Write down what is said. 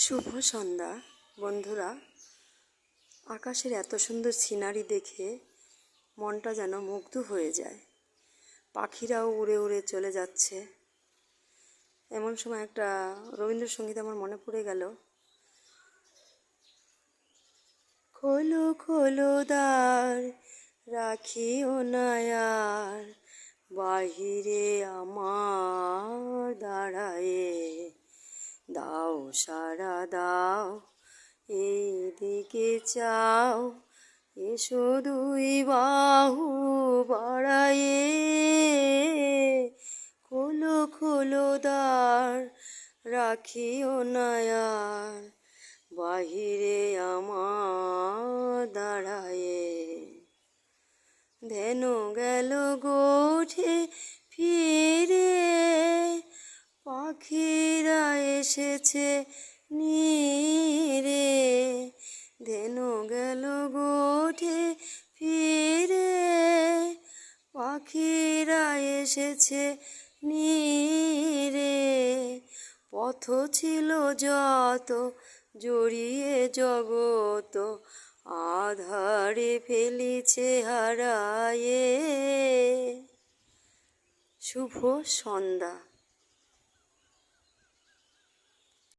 শুভ সন্ধ্যা বন্ধুরা। আকাশের এত সুন্দর সিনারি দেখে মনটা যেন মুগ্ধ হয়ে যায়। পাখিরাও উড়ে উড়ে চলে যাচ্ছে। এমন সময় একটা রবীন্দ্রসঙ্গীত আমার মনে পড়ে গেল। খোলো খোলো দ্বার, রাখিও না আর বাহিরে আমার দাঁড়ায়ে, দাও সারা দাও এইদিকে চাও, এসো দুই বাহু বাড়ায়ে। খোলো খোলো দ্বার, রাখিও না আর বাহিরে আমার দাঁড়ায়ে। ধেন গেল গোঠে ফিরে, পাখিরা এসেছে নীরে। ধেনু গেল গোঠে ফিরে, পাখিরা এসেছে নীরে। পথ ছিল যত জড়িয়ে জগত, আধারে ফেলিছে হারায়ে। শুভ সন্ধ্যা।